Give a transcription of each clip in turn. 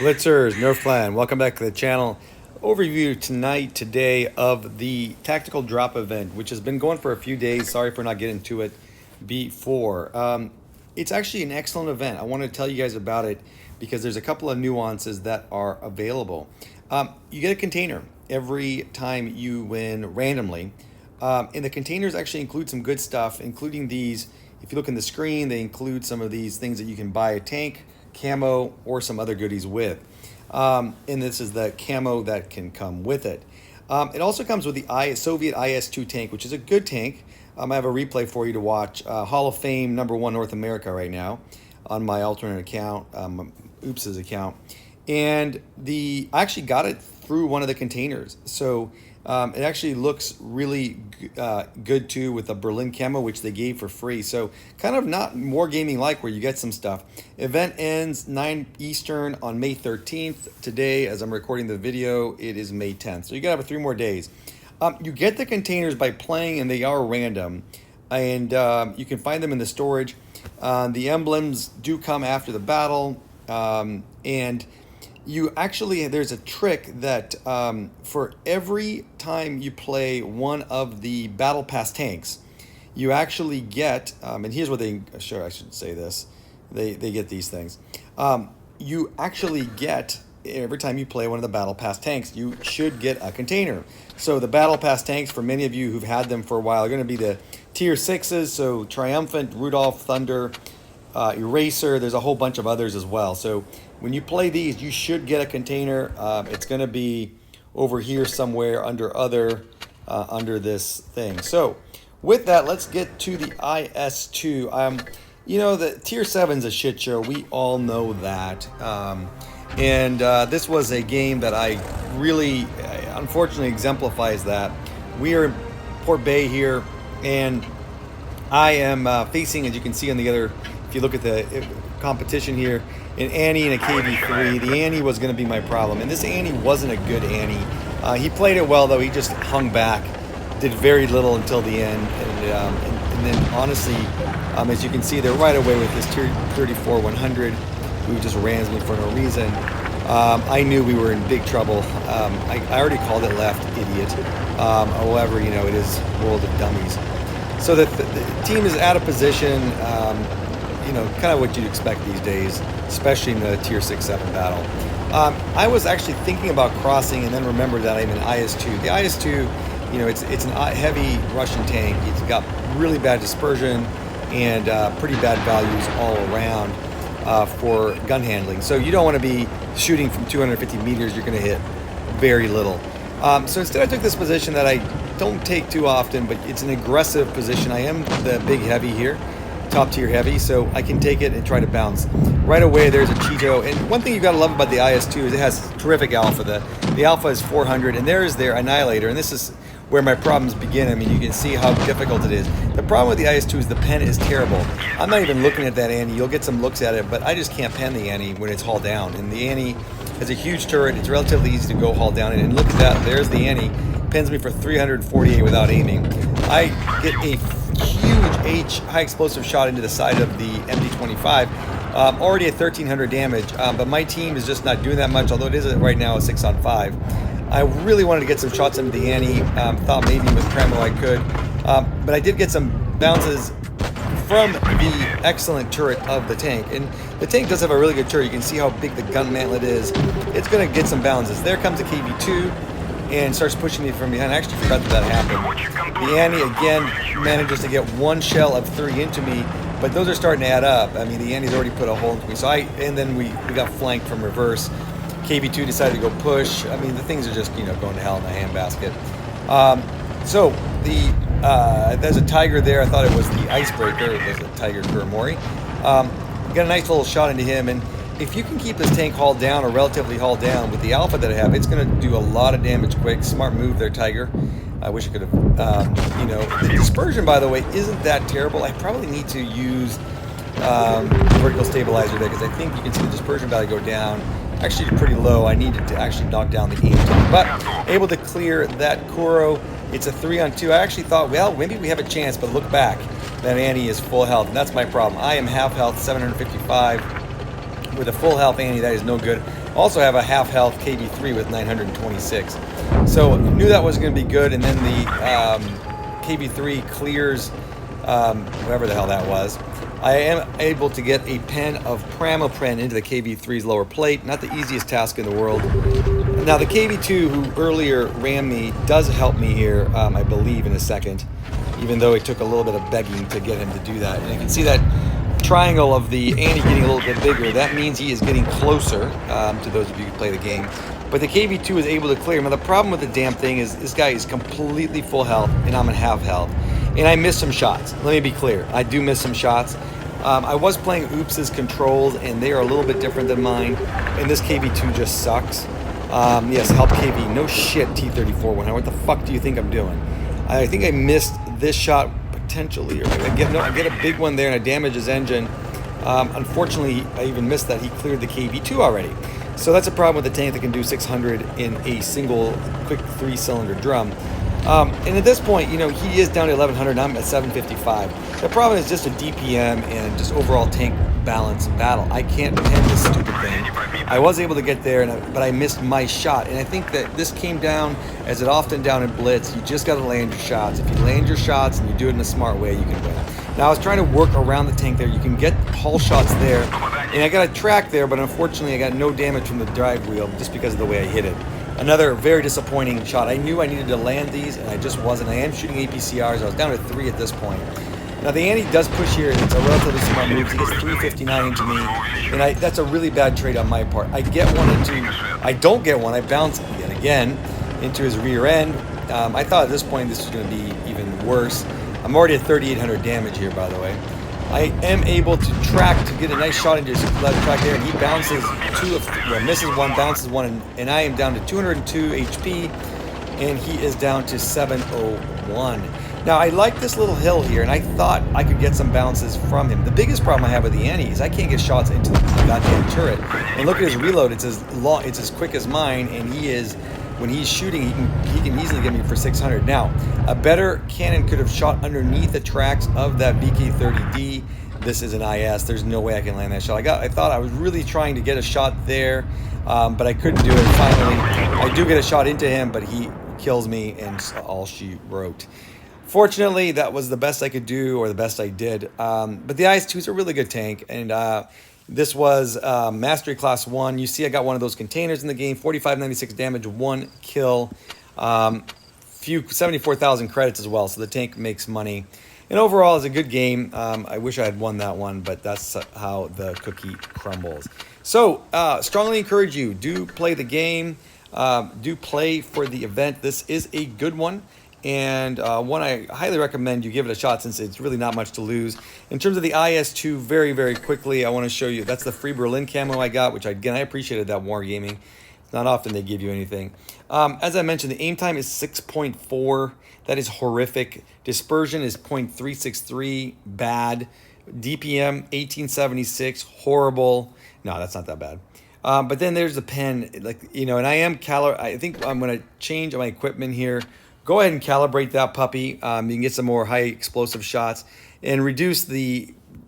Blitzers, Nerf Clan, welcome back to the channel. Overview today of the tactical drop event, which has been going for a few days. Sorry for not getting to it before. It's actually an excellent event. I want to tell you guys about it because there's a couple of nuances that are available. You get a container every time you win randomly. And the containers actually include some good stuff, including these. If you look in the screen, they include some of these things that you can buy a tank, camo, or some other goodies with. And this is the camo that can come with it. It also comes with the Soviet IS-2 tank, which is a good tank. I have a replay for you to watch. Hall of Fame #1 North America right now on my alternate account, Oops's account. And I actually got it through one of the containers. So it actually looks really good too with the Berlin camo, which they gave for free. So kind of not more gaming like where you get some stuff. Event ends 9 Eastern on May 13th. Today, as I'm recording the video, it is May 10th. So you got 3 more days. You get the containers by playing, and they are random. And you can find them in the storage. The emblems do come after the battle. And you actually, there's a trick that for every time you play one of the battle pass tanks, you actually get, and here's what I should say this, they get these things. You actually get, every time you play one of the battle pass tanks, you should get a container. So the battle pass tanks, for many of you who've had them for a while, are going to be the tier 6s, so Triumphant, Rudolph, Thunder, Eraser, there's a whole bunch of others as well. So when you play these, you should get a container. It's going to be over here somewhere under under this thing. So with that, let's get to the IS-2. You know, the tier 7's a shit show. We all know that. This was a game that I really, unfortunately, exemplifies that. We are in Port Bay here, and I am facing, as you can see on the other, if you look at the competition here, an Annie and a KV3. The Annie was going to be my problem, and this Annie wasn't a good Annie. He played it well, though. He just hung back, did very little until the end, and then honestly, as you can see, they're right away with this tier 34-100, who just rams me for no reason. I knew we were in big trouble. I already called it left, idiot. However, you know, it is world of dummies. So the team is out of position. You know, kind of what you'd expect these days, especially in the tier 6-7 battle. I was actually thinking about crossing and then remembered that I'm in IS-2. The IS-2, you know, it's a heavy Russian tank. It's got really bad dispersion and pretty bad values all around for gun handling. So you don't want to be shooting from 250 meters. You're going to hit very little. So instead I took this position that I don't take too often, but it's an aggressive position. I am the big heavy here, top tier heavy, so I can take it and try to bounce. Right away there's a Cheeto, and one thing you gotta love about the IS-2 is it has terrific alpha. The alpha is 400, and there's their Annihilator, and this is where my problems begin. I mean, you can see how difficult it is. The problem with the IS-2 is the pen is terrible. I'm not even looking at that Annie. You'll get some looks at it, but I just can't pen the Annie when it's hauled down. And the Annie has a huge turret. It's relatively easy to go haul down. And look at that. There's the Annie. Pens me for 348 without aiming. I get a huge high explosive shot into the side of the MD-25. Already at 1,300 damage, but my team is just not doing that much, although it is right now a 6-on-5. I really wanted to get some shots into the Annie. Thought maybe with Primo I could, but I did get some bounces from the excellent turret of the tank. And the tank does have a really good turret. You can see how big the gun mantlet is. It's going to get some bounces. There comes the KV2 and starts pushing me from behind. I actually forgot that happened. The Annie again manages to get one shell of 3 into me, but those are starting to add up. I mean, the Annie's already put a hole into me. So and then we got flanked from reverse. KV2 decided to go push. I mean, the things are just, you know, going to hell in a handbasket. So there's a Tiger there. I thought it was the Icebreaker. It was a Tiger Kuramori. Got a nice little shot into him, and if you can keep this tank hauled down or relatively hauled down with the alpha that I have, it's going to do a lot of damage quick. Smart move there, Tiger. I wish I could have, you know, the dispersion, by the way, isn't that terrible. I probably need to use vertical stabilizer there because I think you can see the dispersion value go down. Actually pretty low. I needed to actually knock down the aim time, but able to clear that Kuro. It's a 3-on-2. I actually thought, well, maybe we have a chance, but look back. That Annie is full health, and that's my problem. I am half health, 755. With a full health Annie, that is no good. Also have a half health KV3 with 926. So knew that was going to be good. And then the KV3 clears whatever the hell that was. I am able to get a pen of pramopren into the KV3's lower plate. Not the easiest task in the world. Now the KV2, who earlier rammed me, does help me here, I believe, in a second, even though it took a little bit of begging to get him to do that. And you can see that triangle of the Annie getting a little bit bigger. That means he is getting closer, to those of you who play the game. But the KV2 is able to clear him. Now the problem with the damn thing is this guy is completely full health, and I'm at half health. And I missed some shots. Let me be clear. I do miss some shots. I was playing Oops's controls, and they are a little bit different than mine. And this KV2 just sucks. Yes, help KV. No shit, T-34. What the fuck do you think I'm doing? I think I missed this shot potentially. Or I get a big one there, and I damage his engine. Unfortunately, I even missed that. He cleared the KV2 already. So that's a problem with a tank that can do 600 in a single quick 3-cylinder drum. And at this point, you know, he is down to 1100 and I'm at 755. The problem is just a DPM and just overall tank balance and battle. I can't pen this stupid thing. I was able to get there, but I missed my shot. And I think that this came down, as it often down in Blitz, you just got to land your shots. If you land your shots and you do it in a smart way, you can win. Now, I was trying to work around the tank there. You can get hull shots there. And I got a track there, but unfortunately, I got no damage from the drive wheel just because of the way I hit it. Another very disappointing shot. I knew I needed to land these, and I just wasn't. I am shooting APCRs. I was down to 3 at this point. Now, the Annie does push here, and it's a relatively smart move. He gets 359 into me, and that's a really bad trade on my part. I don't get one. I bounce yet again into his rear end. I thought at this point this was going to be even worse. I'm already at 3,800 damage here, by the way. I am able to track to get a nice shot into his left track there, and he bounces misses one, bounces one, and I am down to 202 HP, and he is down to 701. Now, I like this little hill here, and I thought I could get some bounces from him. The biggest problem I have with the Annie is I can't get shots into the goddamn turret. And look at his reload; it's as quick as mine, and when he's shooting, he can easily get me for 600. Now, a better cannon could have shot underneath the tracks of that VK30D. This is an IS. There's no way I can land that shot. I thought I was really trying to get a shot there, but I couldn't do it. Finally, I do get a shot into him, but he kills me, and all she wrote. Fortunately, that was the best I could do, or the best I did. But the IS-2 is a really good tank, and this was Mastery Class 1. You see I got one of those containers in the game, 4596 damage, 1 kill, 74,000 credits as well, so the tank makes money. And overall, it's a good game. I wish I had won that one, but that's how the cookie crumbles. So, strongly encourage you, do play the game, do play for the event. This is a good one. And one I highly recommend you give it a shot, since it's really not much to lose. In terms of the IS-2, very, very quickly, I want to show you, that's the Free Berlin camo I got, which I appreciated that Wargaming. It's not often they give you anything. As I mentioned, the aim time is 6.4. That is horrific. Dispersion is 0.363, bad. DPM, 1876, horrible. No, that's not that bad. But then there's the pen, and I think I'm going to change my equipment here. Go ahead and calibrate that puppy. You can get some more high explosive shots and reduce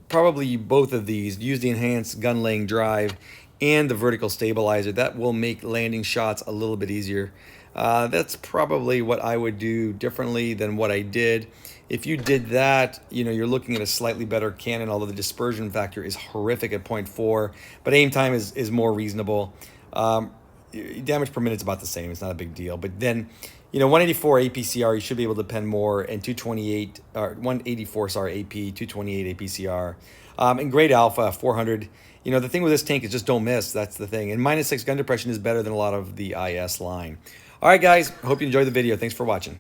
probably both of these. Use the enhanced gun laying drive and the vertical stabilizer. That will make landing shots a little bit easier. That's probably what I would do differently than what I did. If you did that, you're looking at a slightly better cannon, although the dispersion factor is horrific at 0.4, but aim time is more reasonable. Damage per minute's about the same. It's not a big deal. But then, 184 APCR, you should be able to pen more, and 184, AP, 228 APCR. And great alpha, 400. The thing with this tank is just don't miss. That's the thing. And -6 gun depression is better than a lot of the IS line. All right, guys. Hope you enjoyed the video. Thanks for watching.